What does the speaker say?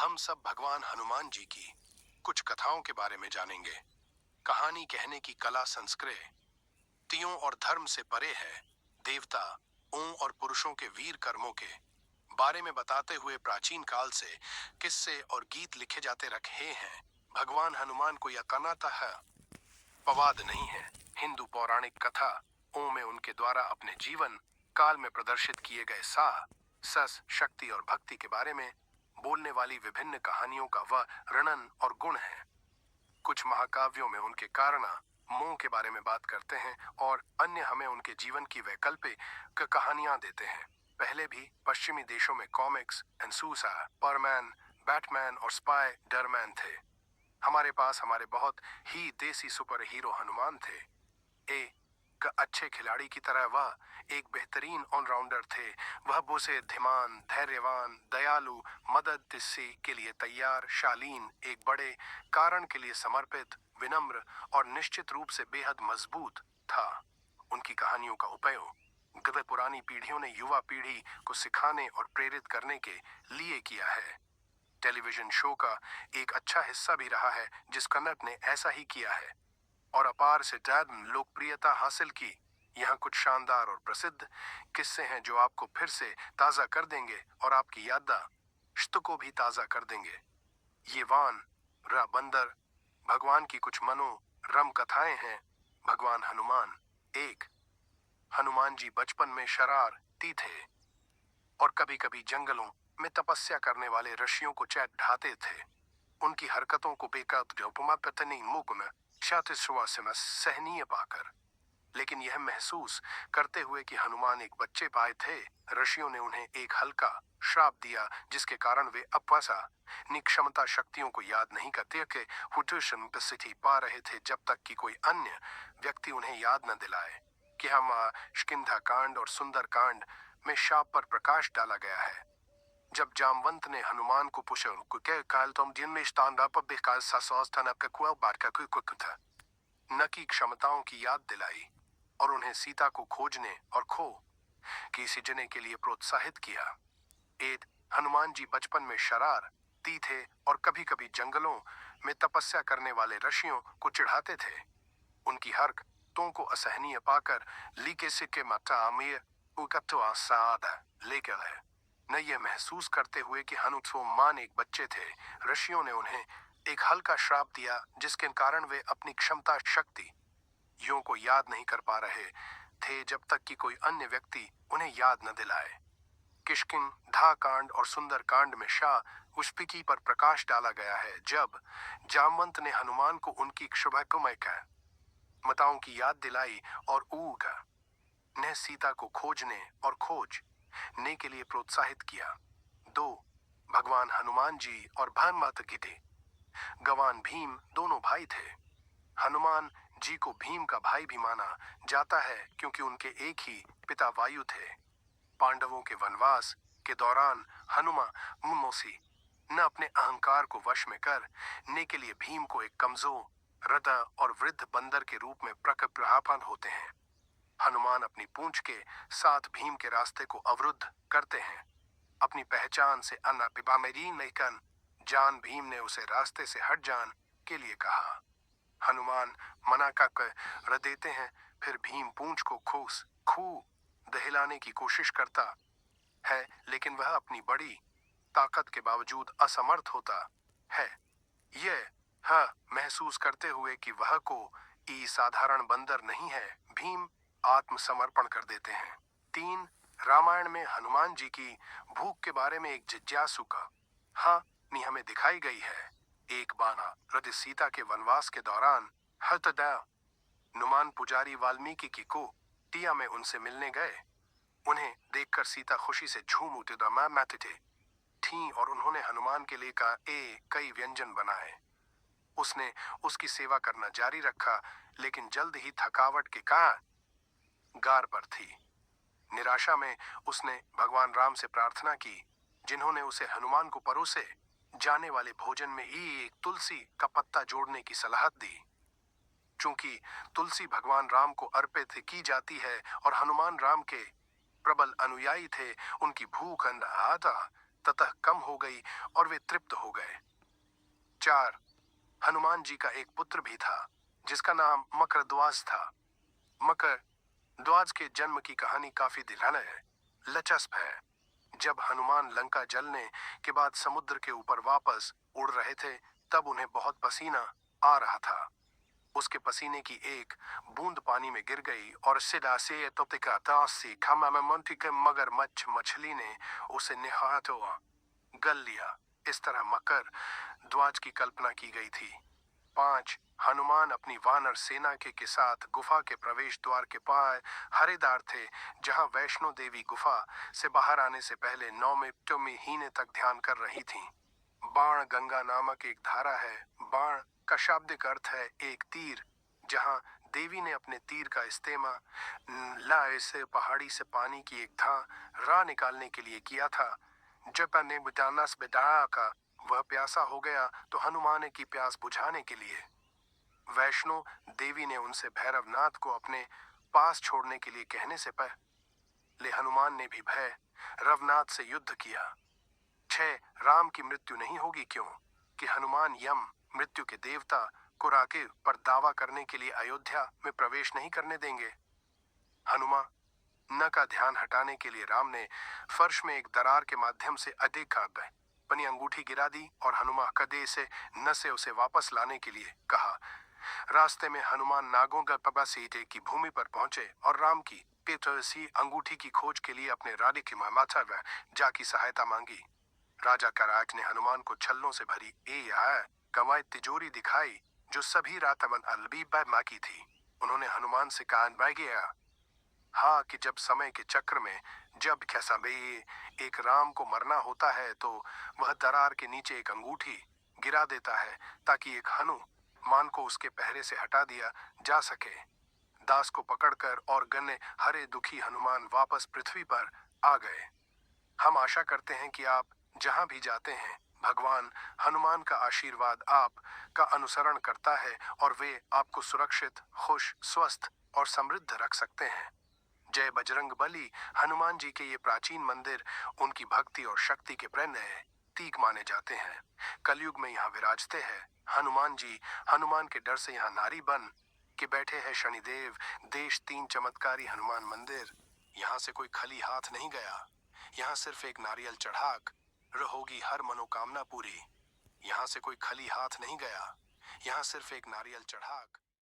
हम सब भगवान हनुमान जी की कुछ कथाओं के बारे में जानेंगे। कहानी कहने की कला संस्कृतियों और धर्म से परे है। देवता ओं और पुरुषों के वीर कर्मों के बारे में बताते हुए प्राचीन काल से किस्से और गीत लिखे जाते रहे हैं। भगवान हनुमान कोई अकानाता है पवाद नहीं है। हिंदू पौराणिक कथा ओं में उनके द्वारा अपने जीवन काल में प्रदर्शित किए गए साहस, शक्ति और भक्ति के बारे में बोलने वाली विभिन्न कहानियों का वह वर्णन और गुण है। कुछ महाकाव्यों में उनके कारणा मोह के बारे में बात करते हैं और अन्य हमें उनके जीवन की वैकल्पिक कहानियां देते हैं। पहले भी पश्चिमी देशों में कॉमिक्स एंसूसा, परमैन, बैटमैन और स्पाइडरमैन थे। हमारे पास हमारे बहुत ही देसी सुपर हीरो हनुमान थे। एक अच्छे खिलाड़ी की तरह वह एक बेहतरीन ऑलराउंडर थे। वह बुद्धिमान, धैर्यवान, दयालु, मदद के लिए तैयार, शालीन, एक बड़े कारण के लिए समर्पित, विनम्र और निश्चित रूप से बेहद मजबूत था। उनकी कहानियों का उपयोग पुरानी पीढ़ियों ने युवा पीढ़ी को सिखाने और प्रेरित करने के लिए किया है। टेलीविजन शो का एक अच्छा हिस्सा भी रहा है जिस कन्नड़ ने ऐसा ही किया है और अपार से ज्यादा लोकप्रियता हासिल की। यहाँ कुछ शानदार और प्रसिद्ध किस्से हैं जो आपको फिर से ताजा कर देंगे और आपकी याददाश्त को भी ताजा कर देंगे। ये वान रा बंदर भगवान की कुछ मनोरम कथाएं हैं। भगवान हनुमान। एक, हनुमान जी बचपन में शरारती थे और कभी कभी जंगलों में तपस्या करने वाले ऋषियों को चैट ढाते थे। उनकी हरकतों को बेकदर उपमा पत्नी मुकुम में सहनीय पाकर, लेकिन यह महसूस करते हुए कि हनुमान एक बच्चे पाए थे, ऋषियों ने उन्हें एक हल्का श्राप दिया जिसके कारण वे अपसा निक्षमता शक्तियों को याद नहीं करते के हुटुशि पा रहे थे जब तक कि कोई अन्य व्यक्ति उन्हें याद न दिलाए कि हम किष्किंधा कांड और सुंदर कांड में शाप पर प्रकाश डाला गया है। जब जामवंत ने हनुमान को पूछा काल तुम दिन में न की क्षमताओं की याद दिलाई और उन्हें सीता को खोजने और खो की सींचने के लिए प्रोत्साहित किया। एद हनुमान जी बचपन में शरारती थे और कभी कभी जंगलों में तपस्या करने वाले ऋषियों को चिढ़ाते थे। उनकी हरकतों को असहनीय पाकर लीके सिक्के माता अमीर आसाद लेकर है न यह महसूस करते हुए कि हनुमान एक बच्चे थे, ऋषियों ने उन्हें एक हल्का श्राप दिया जिसके कारण वे अपनी क्षमता शक्ति यों को याद नहीं कर पा रहे थे जब तक कि कोई अन्य व्यक्ति उन्हें याद न दिलाए। किष्किंधा कांड और सुंदर कांड में शाह उष्पिकी पर प्रकाश डाला गया है जब जामवंत ने हनुमान को उनकी क्षमताओं की याद दिलाई और ऊग ने सीता को खोजने और खोजने के लिए प्रोत्साहित किया। 2, भगवान हनुमान जी और भानुमति थे। गवान भीम दोनों भाई थे। हनुमान जी को भीम का भाई भी माना जाता है क्योंकि उनके एक ही पिता वायु थे। पांडवों के वनवास के दौरान हनुमान मोसी न अपने अहंकार को वश में करने के लिए भीम को एक कमजोर हृदय और वृद्ध बंदर के रूप में प्रकट होते हैं। हनुमान अपनी पूंछ के साथ भीम के रास्ते को अवरुद्ध करते हैं। अपनी पहचान से अन्ना मेरी लेकिन जान भीम ने उसे रास्ते से हट जान के लिए कहा। हनुमान मना कर देते हैं, फिर भीम पूंछ को खू दहिलाने की कोशिश करता है लेकिन वह अपनी बड़ी ताकत के बावजूद असमर्थ होता है। यह महसूस करते हुए कि वह कोई साधारण बंदर नहीं है, भीम आत्मसमर्पण कर देते हैं। 3, रामायण में हनुमान जी की भूख के बारे में एक जिज्ञासु का हमें दिखाई गई है। एक बार सीता के वनवास के दौरान हनुमान पुजारी वाल्मीकि की कुटिया में उनसे मिलने गए। उन्हें देखकर सीता खुशी से झूम उठे थी और उन्होंने हनुमान के लिए कई व्यंजन बनाए। उसने उसकी सेवा करना जारी रखा लेकिन जल्द ही थकावट के गार पर थी। निराशा में उसने भगवान राम से प्रार्थना की जिन्होंने उसे हनुमान को परोसे जाने वाले भोजन में ही एक तुलसी का पत्ता जोड़ने की सलाह दी। चूंकि तुलसी भगवान राम को अर्पित की जाती है और हनुमान राम के प्रबल अनुयायी थे, उनकी भूख अंधा ततः कम हो गई और वे तृप्त हो गए। 4. हनुमान जी का एक पुत्र भी था जिसका नाम मकरध्वज था। मकरध्वज के जन्म की कहानी काफी दिलचस्प है। जब हनुमान लंका जलने के बाद समुद्र के ऊपर वापस उड़ रहे थे तब उन्हें बहुत पसीना आ रहा था। उसके पसीने की एक बूंद पानी में गिर गई और सिदा से तोतिका तासी खामा में मंटी के मगरमच्छ मछली ने उसे निहाथों गल लिया। इस तरह मकर ध्वज की कल्पना की गई थी। 5. हनुमान अपनी वानर सेना के साथ गुफा के प्रवेश द्वार के पार हरेदार थे जहां वैष्णो देवी गुफा से बाहर आने से पहले 9 महीने तक ध्यान कर रही थीं। बाण गंगा नामक एक धारा है। बाण का शाब्दिक अर्थ है एक तीर। जहां देवी ने अपने तीर का इस्तेमाल लाए से पहाड़ी से पानी की एक धारा निकालने के लिए किया था। जब ने बुदानस बेदा का वह प्यासा हो गया तो हनुमान की प्यास बुझाने के लिए वैष्णो देवी ने उनसे भैरवनाथ को अपने पास छोड़ने के लिए कहने से पहले हनुमान ने भी भैरवनाथ से युद्ध किया। 6. राम की मृत्यु नहीं होगी क्यों कि हनुमान यम मृत्यु के देवता को राके पर दावा करने के लिए अयोध्या में प्रवेश नहीं करने देंगे। हनुमान न का ध्यान हटाने के लिए राम ने फर्श में एक दरार के माध्यम से अधिक अपनी अंगूठी गिरा दी और हनुमान कदे से न से उसे वापस लाने के लिए कहा। रास्ते में हनुमान नागों का सीते की भूमि पर पहुंचे और राम की पेतसी अंगूठी की खोज के लिए अपने रानी की माता जा की सहायता मांगी। राजा कराक ने हनुमान को छल्लों से भरी कवायद तिजोरी दिखाई जो सभी रात अलबी माँ की थी। उन्होंने हनुमान से कहा हाँ कि जब समय के चक्र में जब कैसा भी एक राम को मरना होता है तो वह दरार के नीचे एक अंगूठी गिरा देता है ताकि एक हनुमान को उसके पहरे से हटा दिया जा सके। दास को पकड़कर और गन्ने हरे दुखी हनुमान वापस पृथ्वी पर आ गए। हम आशा करते हैं कि आप जहां भी जाते हैं भगवान हनुमान का आशीर्वाद आपका अनुसरण करता है और वे आपको सुरक्षित, खुश, स्वस्थ और समृद्ध रख सकते हैं। जय बजरंग बली। हनुमान जी के ये प्राचीन मंदिर उनकी भक्ति और शक्ति के प्रतीक माने जाते हैं। कलयुग में यहाँ विराजते हैं हनुमान जी। हनुमान के डर से यहाँ नारी बन के बैठे हैं शनिदेव। देश 3 चमत्कारी हनुमान मंदिर। यहाँ से कोई खाली हाथ नहीं गया। यहाँ सिर्फ एक नारियल चढ़ाक होगी हर मनोकामना पूरी। यहाँ से कोई खाली हाथ नहीं गया। यहाँ सिर्फ एक नारियल चढ़ाक